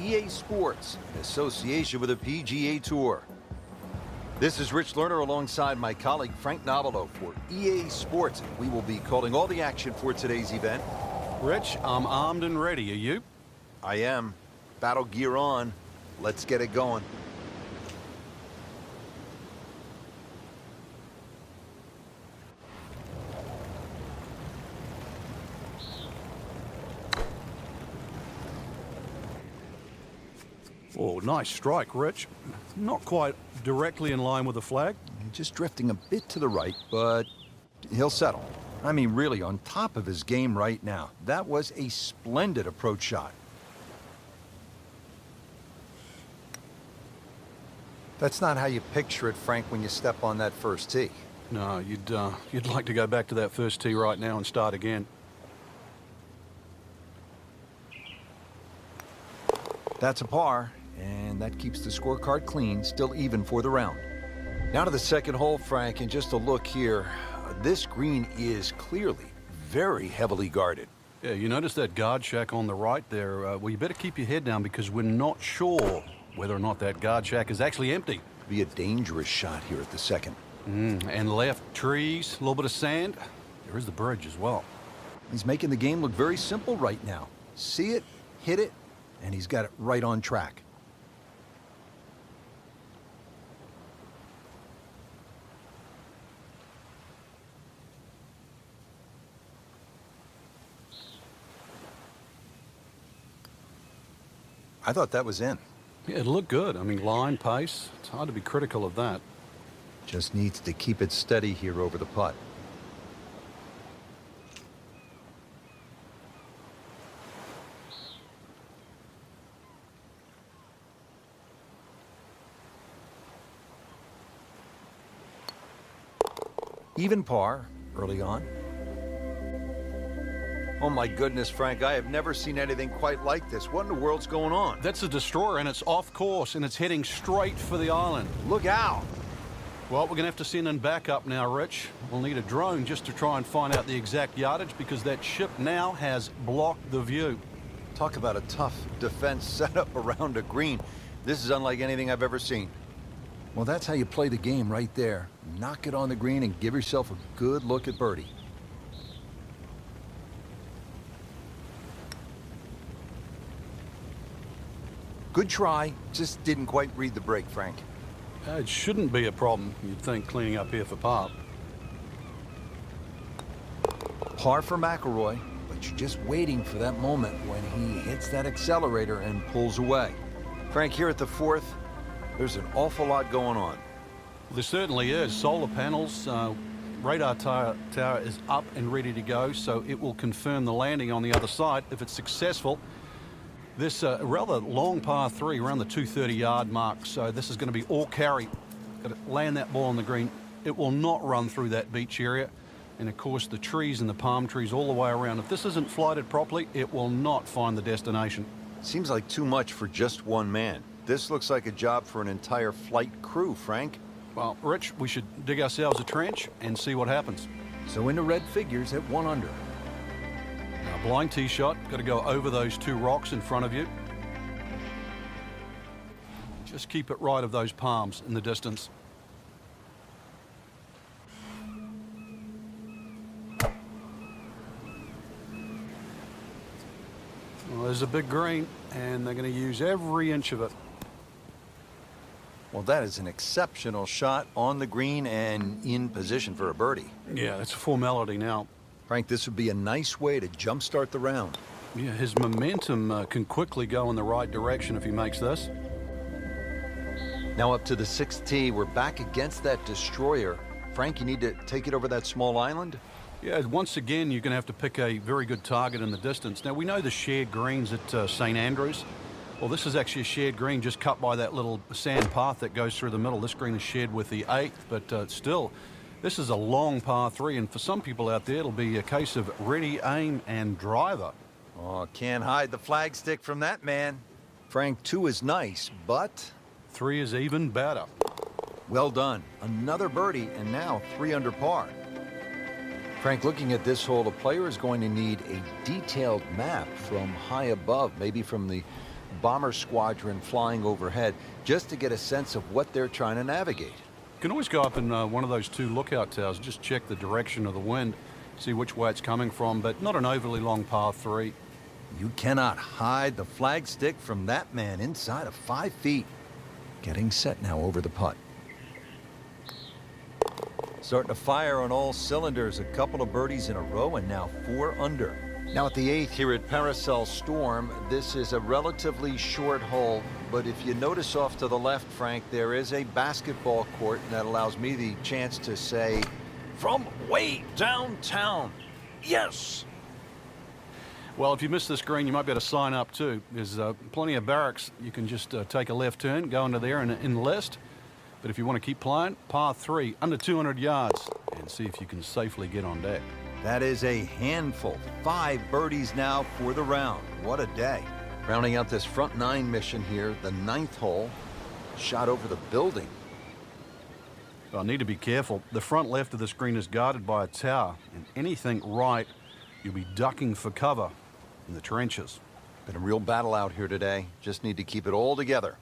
EA Sports in association with the PGA Tour. This is Rich Lerner alongside my colleague Frank Nobilo for EA Sports. We will be calling all the action for today's event. Rich, I'm armed and ready. Are you? I am. Battle gear on. Let's get it going. Oh, nice strike, Rich. Not quite directly in line with the flag. Just drifting a bit to the right, but he'll settle. I mean, really on top of his game right now. That was a splendid approach shot. That's not how you picture it, Frank, when you step on that first tee. No, you'd like to go back to that first tee right now and start again. That's a par, and that keeps the scorecard clean, still even for the round. Now to the second hole, Frank, and just a look here. This green is clearly very heavily guarded. Yeah, you notice that guard shack on the right there? Well, you better keep your head down because we're not sure whether or not that guard shack is actually empty. Be a dangerous shot here at the second. And left, trees, a little bit of sand. There is the bridge as well. He's making the game look very simple right now. See it, hit it, and he's got it right on track. I thought that was in. Yeah, it looked good. I mean, line, pace, it's hard to be critical of that. Just needs to keep it steady here over the putt. Even par early on. Oh my goodness, Frank, I have never seen anything quite like this. What in the world's going on? That's a destroyer, and it's off course, and it's heading straight for the island. Look out! Well, we're going to have to send in backup now, Rich. We'll need a drone just to try and find out the exact yardage because that ship now has blocked the view. Talk about a tough defense setup around a green. This is unlike anything I've ever seen. Well, that's how you play the game right there. Knock it on the green and give yourself a good look at birdie. Good try, just didn't quite read the break, Frank. It shouldn't be a problem, you'd think, cleaning up here for par. Par for McIlroy, but you're just waiting for that moment when he hits that accelerator and pulls away. Frank, here at the fourth, there's an awful lot going on. There certainly is. Solar panels, radar tower is up and ready to go, so it will confirm the landing on the other side. If it's successful, this rather long par 3 around the 230-yard mark, so this is going to be all carry. Got to land that ball on the green. It will not run through that beach area. And of course, the trees and the palm trees all the way around. If this isn't flighted properly, it will not find the destination. Seems like too much for just one man. This looks like a job for an entire flight crew, Frank. Well, Rich, we should dig ourselves a trench and see what happens. So into red figures at 1 under. Now, blind tee shot, got to go over those 2 rocks in front of you. Just keep it right of those palms in the distance. Well, there's a big green, and they're going to use every inch of it. Well, that is an exceptional shot on the green and in position for a birdie. Yeah, it's a formality now. Frank, this would be a nice way to jumpstart the round. Yeah, his momentum can quickly go in the right direction if he makes this. Now up to the 6th tee, we're back against that destroyer. Frank, you need to take it over that small island? Yeah, once again, you're going to have to pick a very good target in the distance. Now, we know the shared greens at St. Andrews. Well, this is actually a shared green just cut by that little sand path that goes through the middle. This green is shared with the 8th, but still, this is a long par 3, and for some people out there, it'll be a case of ready, aim, and driver. Oh, can't hide the flagstick from that man. Frank, 2 is nice, but 3 is even better. Well done. Another birdie, and now 3 under par. Frank, looking at this hole, a player is going to need a detailed map from high above, maybe from the bomber squadron flying overhead just to get a sense of what they're trying to navigate. You can always go up in one of those 2 lookout towers, just check the direction of the wind, see which way it's coming from, but not an overly long par 3. You cannot hide the flag stick from that man inside of 5 feet. Getting set now over the putt. Starting to fire on all cylinders, a couple of birdies in a row and now 4 under. Now at the 8th here at Paracel Storm, this is a relatively short hole, but if you notice off to the left, Frank, there is a basketball court, and that allows me the chance to say, from way downtown, yes! Well, if you miss this green, you might be able to sign up too. There's plenty of barracks. You can just take a left turn, go into there and enlist. But if you want to keep playing, par 3, under 200 yards, and see if you can safely get on deck. That is a handful. 5 birdies now for the round. What a day. Rounding out this front 9 mission here, the 9th hole. Shot over the building. I need to be careful. The front left of the screen is guarded by a tower, and anything right, you'll be ducking for cover in the trenches. Been a real battle out here today. Just need to keep it all together.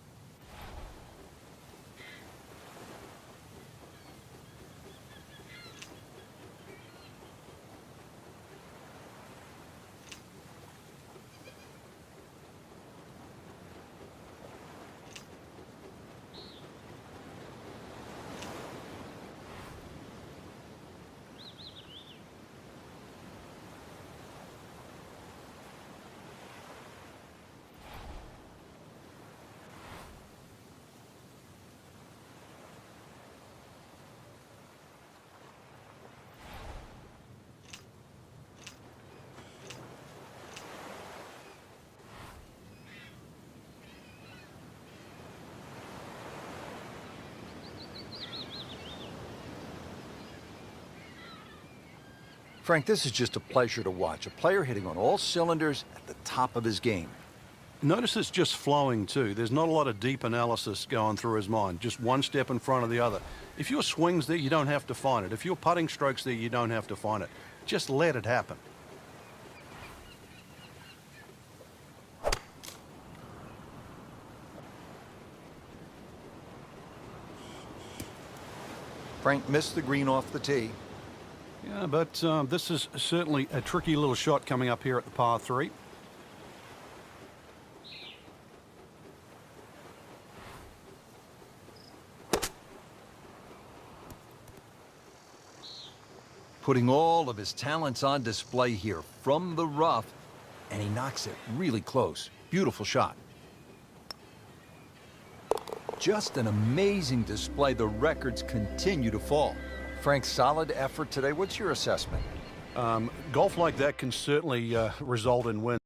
Frank, this is just a pleasure to watch. A player hitting on all cylinders at the top of his game. Notice it's just flowing too. There's not a lot of deep analysis going through his mind. Just one step in front of the other. If your swing's there, you don't have to find it. If your putting stroke's there, you don't have to find it. Just let it happen. Frank missed the green off the tee. Yeah, but this is certainly a tricky little shot coming up here at the par 3. Putting all of his talents on display here from the rough, and he knocks it really close. Beautiful shot. Just an amazing display. The records continue to fall. Frank, solid effort today. What's your assessment? Golf like that can certainly result in wins.